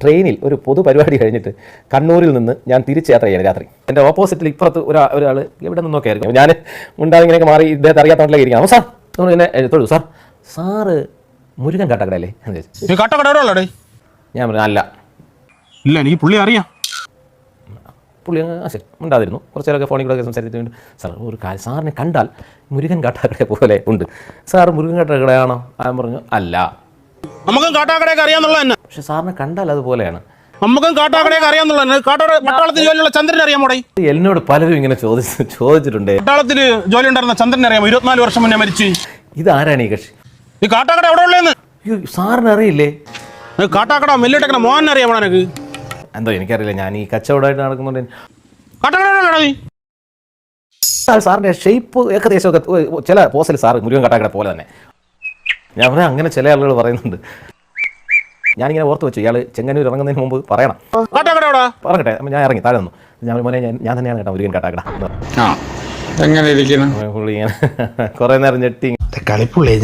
ട്രെയിനിൽ ഒരു പൊതുപരിപാടി കഴിഞ്ഞിട്ട് കണ്ണൂരിൽ നിന്ന് ഞാൻ തിരിച്ച് യാത്ര ചെയ്യാൻ രാത്രി. എൻ്റെ ഓപ്പോസിറ്റിൽ ഇപ്പുറത്ത് ഒരാൾ എവിടെ നിന്നൊക്കെ ആയിരിക്കും. ഞാൻ മുണ്ടാതെ ഇങ്ങനെയൊക്കെ മാറി ഇദ്ദേഹത്തെ അറിയാത്തവരിലേക്ക് ഇരിക്കണം. സാർ എന്നെ തൊഴു സാർ, സാറ് മുരുകൻ കാട്ടാക്കടയല്ലേ എന്ന് ചോദിച്ചു. ഞാൻ പറഞ്ഞു അല്ല. ഇല്ല, എനിക്ക് പുള്ളി അറിയാം. പുള്ളി ശരി ഉണ്ടാതിരുന്നു. കുറച്ച് നേരമൊക്കെ ഫോണിൽ കൂടെ സംസാരിച്ചിട്ടുണ്ട്. സാർ ഒരു കാര്യം, സാറിനെ കണ്ടാൽ മുരുകൻ കാട്ടാക്കടയെ പോലെ ഉണ്ട്. സാർ മുരുകൻ കാട്ടാക്കടയാണോ? ഞാൻ പറഞ്ഞു അല്ല. നമുക്കും കാട്ടാക്കടയൊക്കെ അറിയാന്നുള്ള തന്നെ. പക്ഷെ സാറിനെ കണ്ടാൽ അതുപോലെയാണ്. നമുക്കും കാട്ടാക്കടയൊക്കെ അറിയാന്നുള്ള. പട്ടാളത്തിൽ ജോലിയുള്ള ചന്ദ്രൻ അറിയാമോടെ? എന്നോട് പലരും ഇങ്ങനെ ചോദിച്ചിട്ടുണ്ട്. പട്ടാളത്തിൽ ജോലി ഉണ്ടായിരുന്ന ചന്ദ്രൻ അറിയാമോ? 24 വർഷം മുന്നേ മരിച്ചു. ഇതാരാണ് ഈ കക്ഷി? ഈ കാട്ടാക്കട എവിടെ ഉള്ളതെന്ന് സാറിന് അറിയില്ലേ? കാട്ടാക്കട മെല്ലിട്ടക്കണ മോഹൻ അറിയാമോ? എനിക്ക് എന്തോ എനിക്കറിയില്ല. ഞാൻ ഈ കച്ചവടമായിട്ട് നടക്കുന്നുണ്ട്. സാറിന്റെ ഷേപ്പ് ഏകദേശമൊക്കെ ചില പോസിൽ സാർ മുരുകൻ കാട്ടാക്കട പോലെ തന്നെ. ഞാൻ പറയാം, അങ്ങനെ ചില ആളുകൾ പറയുന്നുണ്ട്. ഞാനിങ്ങനെ ഓർത്ത് വെച്ചു, ഇയാൾ ചെങ്ങന്നൂർ ഇറങ്ങുന്നതിന് മുമ്പ് പറയണം. പറഞ്ഞിട്ടെ ഞാൻ ഇറങ്ങി താഴെ നിന്നു. ഞാൻ മോനെ ഞാൻ തന്നെയാണ് കേട്ടോ മുരുകൻ കാട്ടാക്കട. എങ്ങനെ ഇരിക്കണം? പുള്ളി ഇങ്ങനെ കുറെ നേരം ഞെട്ടി. കളിപ്പുള്ളേ.